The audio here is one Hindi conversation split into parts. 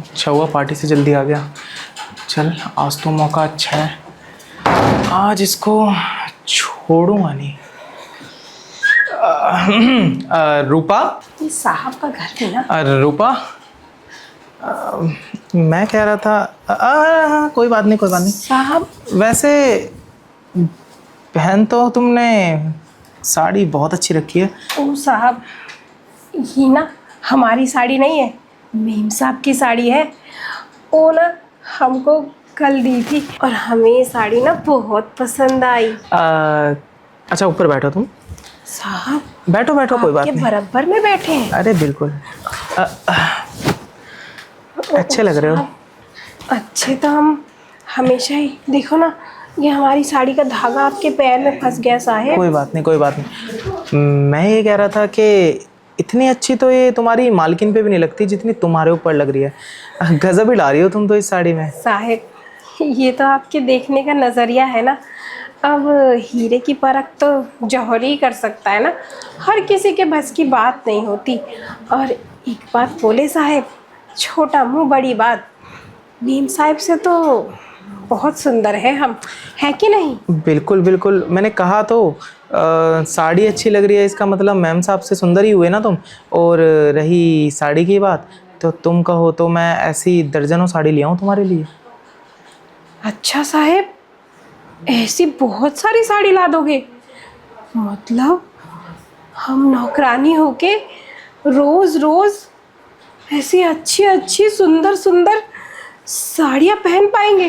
अच्छा हुआ पार्टी से जल्दी आ गया। चल आज तो मौका अच्छा है, आज इसको छोड़ूंगा नहीं। रूपा। ये साहब का घर है ना? रूपा, मैं कह रहा था कोई बात नहीं कोई बात नहीं। साहब वैसे पहन तो तुमने साड़ी बहुत अच्छी रखी है। ओ साहब, ये ना हमारी साड़ी नहीं है, मेम साहब की साड़ी है। वो ना हमको कल दी थी और हमें ये साड़ी ना बहुत पसंद आई। अच्छा ऊपर बैठो तुम। साहब बैठो बैठो कोई बात आपके नहीं। बराबर में बैठे हैं। अरे बिल्कुल। अच्छे लग रहे हो। अच्छे तो हम हमेशा ही, देखो ना ये हमारी साड़ी का धागा आपके पैर में फंस गया साहब। कोई बात नहीं कोई बात नहीं। मैं ये कह रहा था कि इतनी अच्छी तो ये तुम्हारी मालकिन पे भी नहीं लगती जितनी तुम्हारे ऊपर लग रही है। गजब ही ला रही हो तुम तो इस साड़ी में। साहब ये तो आपके देखने का नज़रिया है ना। अब हीरे की परख तो जौहर ही कर सकता है ना, हर किसी के बस की बात नहीं होती। और एक बात बोले साहब, छोटा मुंह बड़ी बात, नीम साहब से तो बहुत सुंदर है हम, है कि नहीं? बिल्कुल बिल्कुल, मैंने कहा तो साड़ी अच्छी लग रही है इसका मतलब मैम साहब से सुंदर ही हुए ना तुम। और रही साड़ी की बात, तो तुम कहो तो मैं ऐसी दर्जनों साड़ी ले आऊँ तुम्हारे लिए। अच्छा साहब, ऐसी बहुत सारी साड़ी ला दोगे? मतलब हम नौकरानी होके रोज रोज ऐसी अच्छी अच्छी सुंदर सुंदर साड़ियाँ पहन पाएंगे?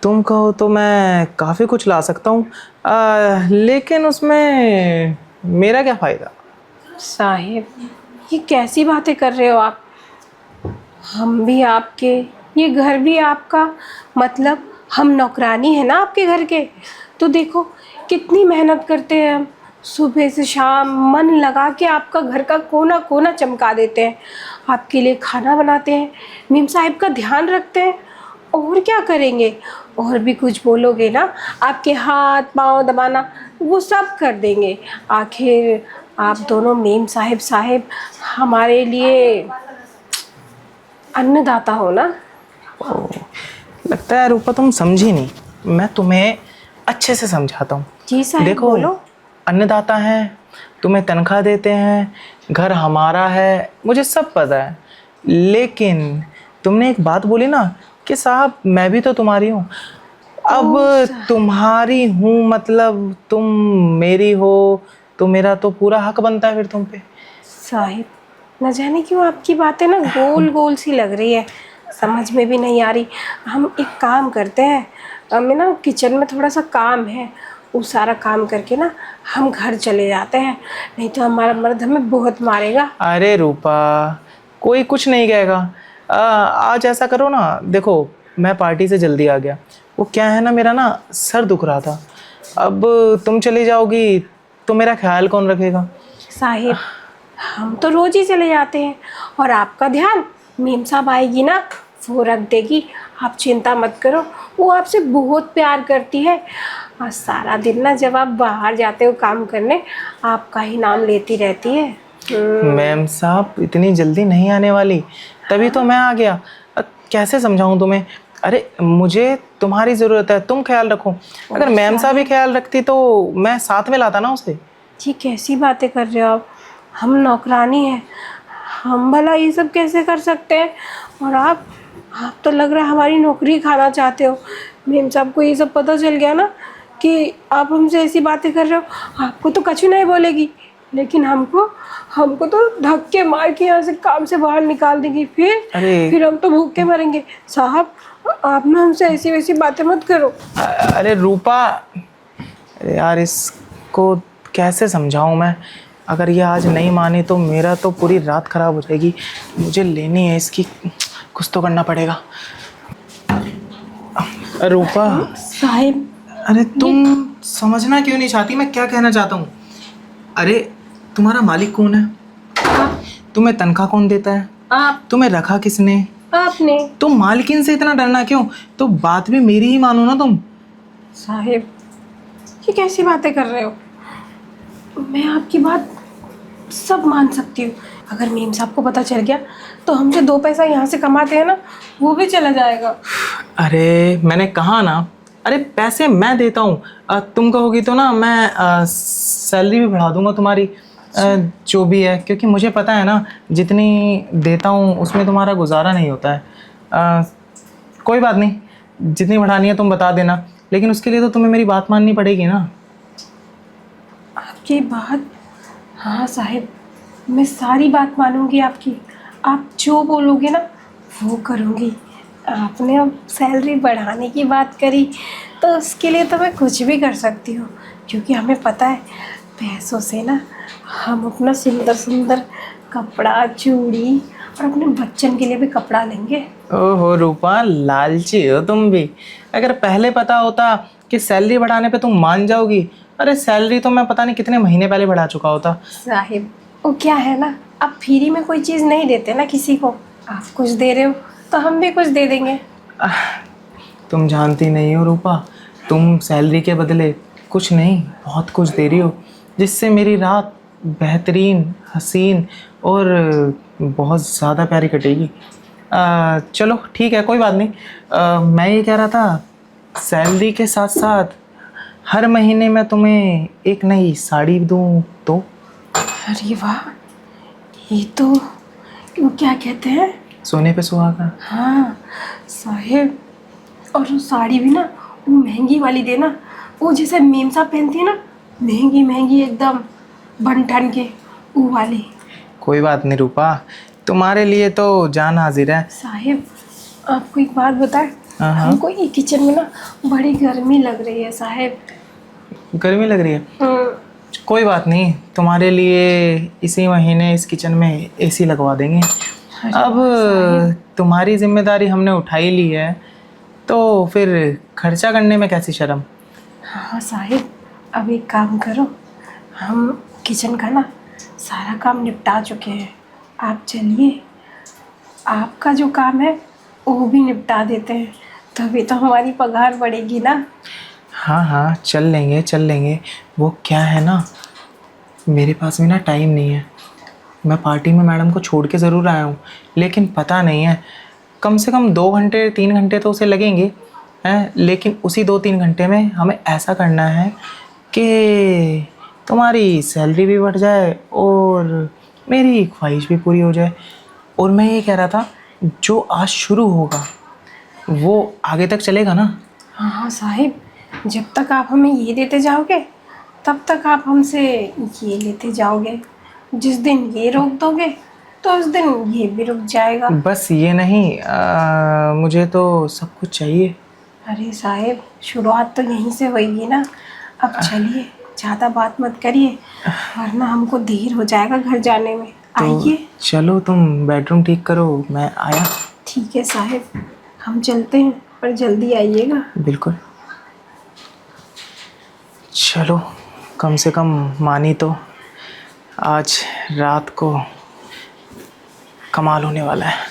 तुम कहो तो मैं काफ़ी कुछ ला सकता हूँ, लेकिन उसमें मेरा क्या फ़ायदा। साहिब ये कैसी बातें कर रहे हो आप? हम भी आपके, ये घर भी आपका, मतलब हम नौकरानी है ना आपके घर के। तो देखो कितनी मेहनत करते हैं हम, सुबह से शाम मन लगा के आपका घर का कोना कोना चमका देते हैं, आपके लिए खाना बनाते हैं, मीम साहिब का ध्यान रखते हैं। और क्या करेंगे? और भी कुछ बोलोगे ना, आपके हाथ पाँव दबाना वो सब कर देंगे। आखिर आप दोनों मीम साहिब साहिब हमारे लिए अन्नदाता हो ना। लगता है रूपा तुम समझी नहीं, मैं तुम्हें अच्छे से समझाता हूँ। जी साहिब देखो बोलो। अन्नदाता हैं, तुम्हें तनख्वाह देते हैं, घर हमारा है, मुझे सब पता है। लेकिन तुमने एक बात बोली ना कि साहब मैं भी तो तुम्हारी हूँ। अब तुम्हारी हूँ मतलब तुम मेरी हो, तो मेरा तो पूरा हक बनता है फिर तुम पे। साहिब न जाने क्यों आपकी बातें ना गोल गोल सी लग रही है, समझ में भी नहीं आ रही। हम एक काम करते हैं, हमें ना किचन में थोड़ा सा काम है, वो सारा काम करके ना हम घर चले जाते हैं, नहीं तो हमारा मर्द हमें बहुत मारेगा। अरे रूपा कोई कुछ नहीं कहेगा। आज ऐसा करो ना, देखो मैं पार्टी से जल्दी आ गया, वो क्या है ना मेरा ना सर दुख रहा था। अब तुम चली जाओगी तो मेरा ख्याल कौन रखेगा। साहिब हम तो रोज ही चले जाते हैं, और आपका ध्यान मीम साहब आएगी ना वो रख देगी, आप चिंता मत करो। वो आपसे बहुत प्यार करती है, और सारा दिन ना जब आप बाहर जाते हो काम करने आपका ही नाम लेती रहती है। मैम साहब इतनी जल्दी नहीं आने वाली, तभी तो मैं आ गया। कैसे समझाऊं तुम्हें। अरे मुझे तुम्हारी ज़रूरत है, तुम ख्याल रखो। अगर मैम साहब भी ख्याल रखती तो मैं साथ में लाता ना उसे। जी कैसी बातें कर रहे हो आप, हम नौकरानी हैं, हम भला ये सब कैसे कर सकते हैं? और आप तो लग रहा है हमारी नौकरी खाना चाहते हो। मेम साहब को ये सब पता चल गया ना कि आप हमसे ऐसी बातें कर रहे हो, आपको तो कछु नहीं बोलेगी, लेकिन हमको हमको तो धक्के मार के यहाँ से काम से बाहर निकाल देगी। फिर हम तो भूखे मरेंगे। साहब आप ना हमसे ऐसी वैसी बातें मत करो। अरे रूपा, अरे यार इसको कैसे समझाऊं मैं। अगर ये आज नहीं मानी तो मेरा तो पूरी रात खराब हो जाएगी। मुझे लेनी है इसकी, कुछ तो करना पड़ेगा। रूपा साहिब अरे तुम समझना क्यों नहीं चाहती मैं क्या कहना चाहता हूँ। अरे तुम्हारा मालिक कौन है? तुम्हें तनख्वाह कौन देता है? आप। तुम्हें रखा किसने? आपने। तुम मालकिन से इतना डरना क्यों? तो बात भी मेरी ही मानो ना तुम। साहिब ये कैसी बातें कर रहे हो? मैं आपकी बात सब मान सकती हूँ। अगर मेम साहब को पता चल गया तो हम जो 2 पैसा यहाँ से कमाते हैं ना, वो भी चला जाएगा। अरे मैंने कहा ना, अरे पैसे मैं देता हूँ। तुम कहोगी तो ना मैं सैलरी भी बढ़ा दूंगा तुम्हारी, जो भी है, क्योंकि मुझे पता है ना जितनी देता हूँ उसमें तुम्हारा गुजारा नहीं होता है। कोई बात नहीं, जितनी बढ़ानी है तुम बता देना, लेकिन उसके लिए तो तुम्हें मेरी बात माननी पड़ेगी ना। आपकी बात? हाँ साहिब, मैं सारी बात मानूंगी आपकी। आप जो बोलोगे ना वो करूँगी। आपने अब सैलरी बढ़ाने की बात करी तो उसके लिए तो मैं कुछ भी कर सकती हूँ, क्योंकि हमें पता है पैसों से ना हम अपना सुंदर सुंदर कपड़ा, चूड़ी और अपने बच्चन के लिए भी कपड़ा लेंगे। ओहो रूपा, लालची हो तुम भी। अगर पहले पता होता कि सैलरी बढ़ाने पे तुम मान जाओगी, अरे सैलरी तो मैं पता नहीं कितने महीने पहले बढ़ा चुका होता। साहिब, वो क्या है ना, आप फ्री में कोई चीज़ नहीं देते ना किसी को। आप कुछ दे रहे हो तो हम भी कुछ दे देंगे। तुम जानती नहीं हो रूपा, तुम सैलरी के बदले कुछ नहीं बहुत कुछ दे रही हो, जिससे मेरी रात बेहतरीन, हसीन और बहुत ज़्यादा प्यारी कटेगी। चलो ठीक है, कोई बात नहीं। मैं ये कह रहा था, सैलरी के साथ साथ हर महीने मैं तुम्हें एक नई साड़ी दूँ तो? अरे वाह, ये तो वो क्या कहते हैं, सोने पे सुहागा। हाँ साहिब। और वो साड़ी भी ना वो महंगी वाली देना, वो जैसे मेम साहब पहनती है ना, महंगी महंगी एकदम बन ठन के, वो वाली। कोई बात नहीं रूपा, तुम्हारे लिए तो जान हाजिर है। साहिब, आपको एक बात बताएं, हाँ हाँ। हमको ये किचन में ना बड़ी गर्मी लग रही है साहिब। गर्मी लग रही है? कोई बात नहीं, तुम्हारे लिए इसी महीने इस किचन में एसी लगवा देंगे। अब तुम्हारी जिम्मेदारी हमने उठाई ली है तो फिर खर्चा करने में कैसी शर्म। हाँ साहिब, अब एक काम करो, हम किचन का ना सारा काम निपटा चुके हैं। आप चलिए, आपका जो काम है वो भी निपटा देते हैं, तभी तो हमारी पगार बढ़ेगी ना। हाँ हाँ, चल लेंगे चल लेंगे। वो क्या है ना, मेरे पास भी ना टाइम नहीं है। मैं पार्टी में मैडम को छोड़ के ज़रूर आया हूँ, लेकिन पता नहीं है, कम से कम 2 घंटे 3 घंटे तो उसे लगेंगे हैं। लेकिन उसी 2-3 घंटे में हमें ऐसा करना है कि तुम्हारी सैलरी भी बढ़ जाए और मेरी ख्वाहिश भी पूरी हो जाए। और मैं ये कह रहा था, जो आज शुरू होगा वो आगे तक चलेगा ना। हाँ हाँ साहिब, जब तक आप हमें ये देते जाओगे तब तक आप हमसे ये लेते जाओगे। जिस दिन ये रोक दोगे तो उस दिन ये भी रुक जाएगा। बस ये नहीं, मुझे तो सब कुछ चाहिए। अरे साहिब, शुरुआत तो यहीं से होगी ना। अब चलिए, ज़्यादा बात मत करिए वरना हमको देर हो जाएगा घर जाने में। तो आइए। चलो तुम बेडरूम ठीक करो, मैं आया। ठीक है साहिब, हम चलते हैं, पर जल्दी आइएगा। बिल्कुल। चलो, कम से कम मानी तो आज रात को कमाल होने वाला है।